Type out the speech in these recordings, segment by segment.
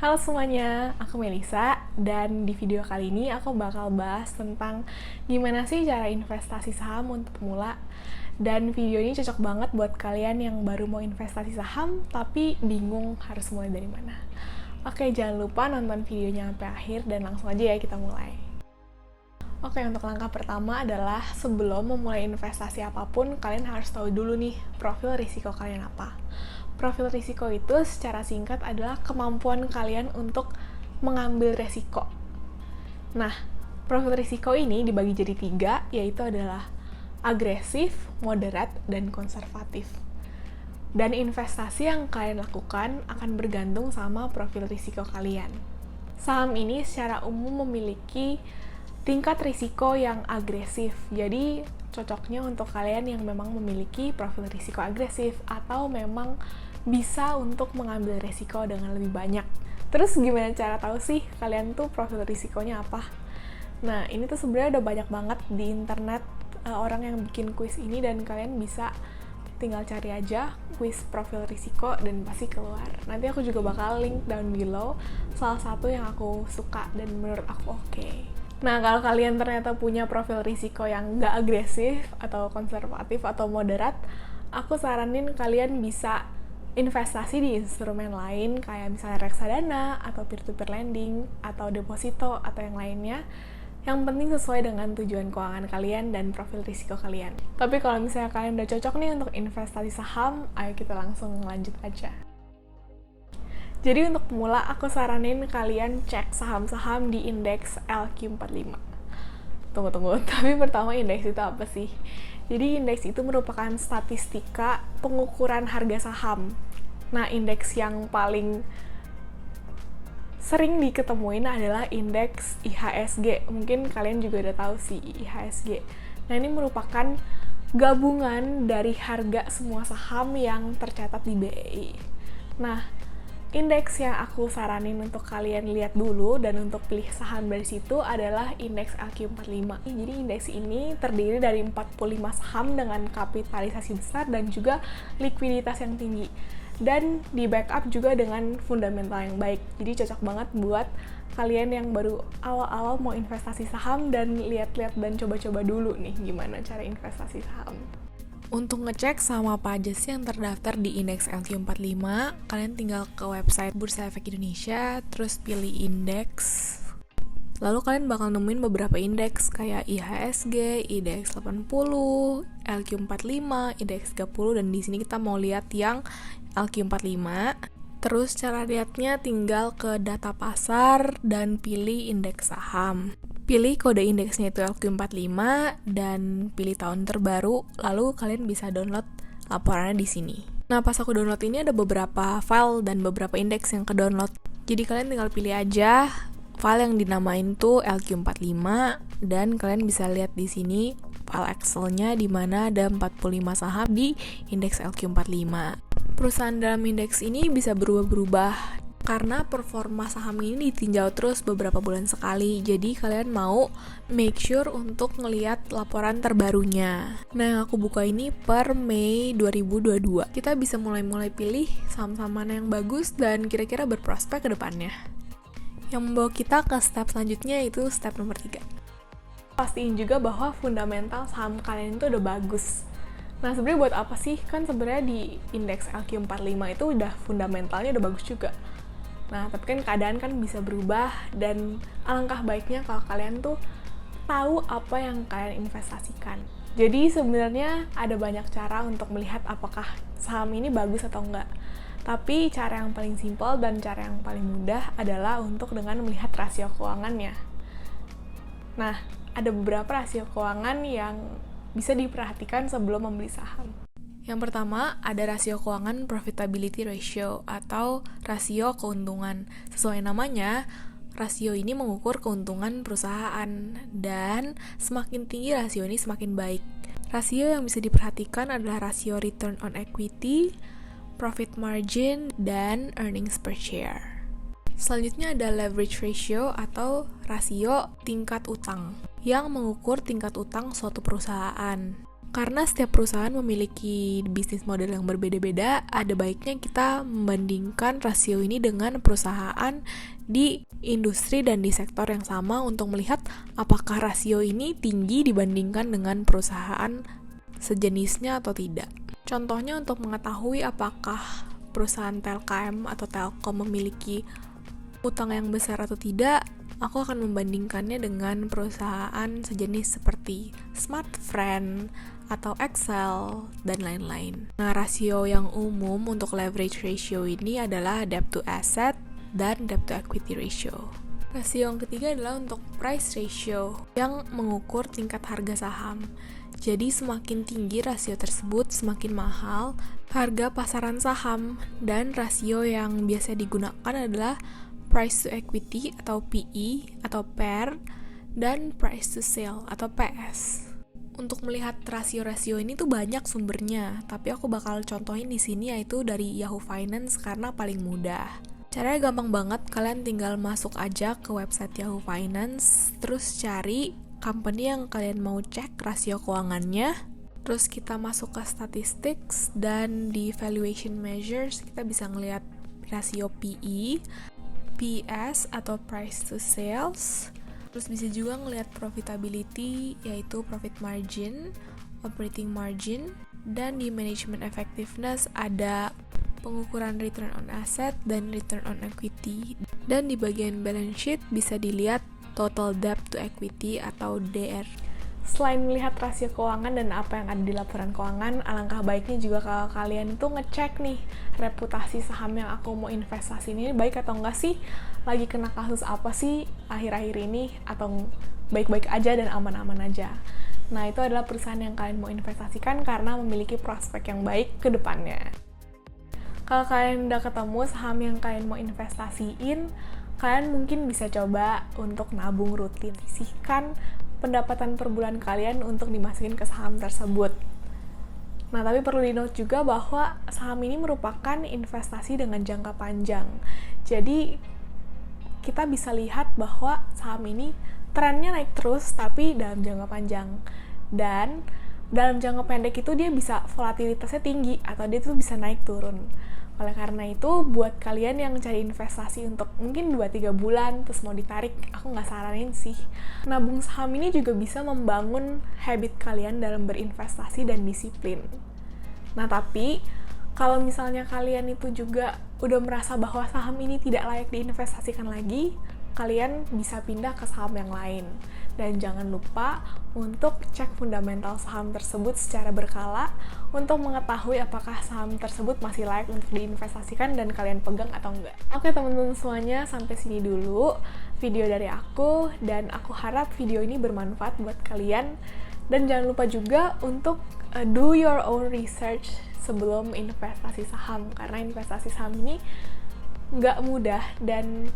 Halo semuanya, aku Melisa dan di video kali ini aku bakal bahas tentang gimana sih cara investasi saham untuk pemula. Dan video ini cocok banget buat kalian yang baru mau investasi saham tapi bingung harus mulai dari mana. Oke, jangan lupa nonton videonya sampai akhir dan langsung aja ya kita mulai. Oke, untuk langkah pertama adalah sebelum memulai investasi apapun, kalian harus tahu dulu nih profil risiko kalian apa. Profil risiko itu secara singkat adalah kemampuan kalian untuk mengambil resiko. Nah, profil risiko ini dibagi jadi 3, yaitu adalah agresif, moderat, dan konservatif. Dan investasi yang kalian lakukan akan bergantung sama profil risiko kalian. Saham ini secara umum memiliki tingkat risiko yang agresif, jadi cocoknya untuk kalian yang memang memiliki profil risiko agresif atau memang bisa untuk mengambil risiko dengan lebih banyak. Terus gimana cara tahu sih kalian tuh profil risikonya apa? Nah, ini tuh sebenarnya udah banyak banget di internet orang yang bikin kuis ini dan kalian bisa tinggal cari aja kuis profil risiko dan pasti keluar. Nanti aku juga bakal link down below salah satu yang aku suka dan menurut aku oke. Nah, kalau kalian ternyata punya profil risiko yang nggak agresif atau konservatif atau moderat, aku saranin kalian bisa investasi di instrumen lain kayak misalnya reksadana atau peer-to-peer lending atau deposito atau yang lainnya. Yang penting sesuai dengan tujuan keuangan kalian dan profil risiko kalian. Tapi kalau misalnya kalian udah cocok nih untuk investasi saham, ayo kita langsung lanjut aja. Jadi untuk pemula, aku saranin kalian cek saham-saham di indeks LQ45. Tunggu, tapi pertama indeks itu apa sih? Jadi indeks itu merupakan statistika pengukuran harga saham. Nah, indeks yang paling sering diketemuin adalah indeks IHSG. Mungkin kalian juga udah tahu sih IHSG. Nah, ini merupakan gabungan dari harga semua saham yang tercatat di BEI. Nah, indeks yang aku saranin untuk kalian lihat dulu dan untuk pilih saham dari situ adalah indeks LQ45. Jadi indeks ini terdiri dari 45 saham dengan kapitalisasi besar dan juga likuiditas yang tinggi. Dan di backup juga dengan fundamental yang baik. Jadi cocok banget buat kalian yang baru awal-awal mau investasi saham dan lihat-lihat dan coba-coba dulu nih gimana cara investasi saham. Untuk ngecek sama apa aja sih yang terdaftar di indeks LQ45, kalian tinggal ke website Bursa Efek Indonesia, terus pilih indeks. Lalu kalian bakal nemuin beberapa indeks kayak IHSG, IDX 80, LQ45, IDX 30, dan di sini kita mau lihat yang LQ45. Terus cara lihatnya tinggal ke data pasar dan pilih indeks saham. Pilih kode indeksnya itu LQ45 dan pilih tahun terbaru, lalu kalian bisa download laporannya di sini. Nah, pas aku download ini ada beberapa file dan beberapa indeks yang ke-download. Jadi kalian tinggal pilih aja file yang dinamain tuh LQ45 dan kalian bisa lihat di sini file Excel-nya di mana ada 45 saham di indeks LQ45. Perusahaan dalam indeks ini bisa berubah-berubah karena performa saham ini ditinjau terus beberapa bulan sekali, jadi kalian mau make sure untuk ngelihat laporan terbarunya. Nah, yang aku buka ini per Mei 2022. Kita bisa mulai pilih saham-saham mana yang bagus dan kira-kira berprospek ke depannya. Yang membawa kita ke step selanjutnya yaitu step nomor 3. Pastiin juga bahwa fundamental saham kalian itu udah bagus. Nah, sebenarnya buat apa sih? Kan sebenarnya di indeks LQ45 itu udah fundamentalnya udah bagus juga. Nah, tapi kan keadaan kan bisa berubah dan alangkah baiknya kalau kalian tuh tahu apa yang kalian investasikan. Jadi sebenarnya ada banyak cara untuk melihat apakah saham ini bagus atau enggak. Tapi cara yang paling simpel dan cara yang paling mudah adalah untuk dengan melihat rasio keuangannya. Nah, ada beberapa rasio keuangan yang bisa diperhatikan sebelum membeli saham. Yang pertama, ada rasio keuangan profitability ratio atau rasio keuntungan. Sesuai namanya, rasio ini mengukur keuntungan perusahaan dan semakin tinggi rasio ini semakin baik. Rasio yang bisa diperhatikan adalah rasio return on equity, profit margin, dan earnings per share. Selanjutnya ada leverage ratio atau rasio tingkat utang yang mengukur tingkat utang suatu perusahaan. Karena setiap perusahaan memiliki bisnis model yang berbeda-beda, ada baiknya kita membandingkan rasio ini dengan perusahaan di industri dan di sektor yang sama untuk melihat apakah rasio ini tinggi dibandingkan dengan perusahaan sejenisnya atau tidak. Contohnya untuk mengetahui apakah perusahaan Telkom atau Telkom memiliki utang yang besar atau tidak, aku akan membandingkannya dengan perusahaan sejenis seperti Smartfren atau Excel, dan lain-lain. Nah, rasio yang umum untuk leverage ratio ini adalah debt to asset dan debt to equity ratio. Rasio yang ketiga adalah untuk price ratio yang mengukur tingkat harga saham. Jadi semakin tinggi rasio tersebut, semakin mahal harga pasaran saham, dan rasio yang biasa digunakan adalah price to equity atau PE atau PER dan price to sale atau PS. Untuk melihat rasio-rasio ini tuh banyak sumbernya, tapi aku bakal contohin di sini yaitu dari Yahoo Finance karena paling mudah. Caranya gampang banget, kalian tinggal masuk aja ke website Yahoo Finance, terus cari company yang kalian mau cek rasio keuangannya, terus kita masuk ke statistics, dan di valuation measures kita bisa ngelihat rasio PE, PS atau price to sales. Terus bisa juga ngelihat profitability, yaitu profit margin, operating margin, dan di management effectiveness ada pengukuran return on asset dan return on equity. Dan di bagian balance sheet bisa dilihat total debt to equity atau DR. Selain melihat rasio keuangan dan apa yang ada di laporan keuangan, alangkah baiknya juga kalau kalian itu ngecek nih reputasi saham yang aku mau investasi ini baik atau enggak sih, lagi kena kasus apa sih akhir-akhir ini, atau baik-baik aja dan aman-aman aja. Nah, itu adalah perusahaan yang kalian mau investasikan karena memiliki prospek yang baik ke depannya. Kalau kalian udah ketemu saham yang kalian mau investasiin, kalian mungkin bisa coba untuk nabung rutin. Sisihkan pendapatan per bulan kalian untuk dimasukin ke saham tersebut. Nah, tapi perlu di-note juga bahwa saham ini merupakan investasi dengan jangka panjang. Jadi, kita bisa lihat bahwa saham ini trennya naik terus, tapi dalam jangka panjang. Dan dalam jangka pendek itu dia bisa volatilitasnya tinggi, atau dia tuh bisa naik turun. Oleh karena itu, buat kalian yang cari investasi untuk mungkin 2-3 bulan, terus mau ditarik, aku nggak saranin sih. Nabung saham ini juga bisa membangun habit kalian dalam berinvestasi dan disiplin. Nah, tapi kalau misalnya kalian itu juga udah merasa bahwa saham ini tidak layak diinvestasikan lagi, kalian bisa pindah ke saham yang lain. Dan jangan lupa untuk cek fundamental saham tersebut secara berkala untuk mengetahui apakah saham tersebut masih layak untuk diinvestasikan dan kalian pegang atau enggak. Oke teman-teman semuanya, sampai sini dulu video dari aku, dan aku harap video ini bermanfaat buat kalian. Dan jangan lupa juga untuk do your own research sebelum investasi saham, karena investasi saham ini nggak mudah dan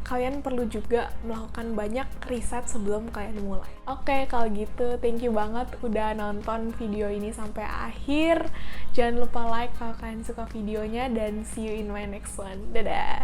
kalian perlu juga melakukan banyak riset sebelum kalian mulai. Oke, kalau gitu thank you banget udah nonton video ini sampai akhir. Jangan lupa like kalau kalian suka videonya, dan see you in my next one. Dadah!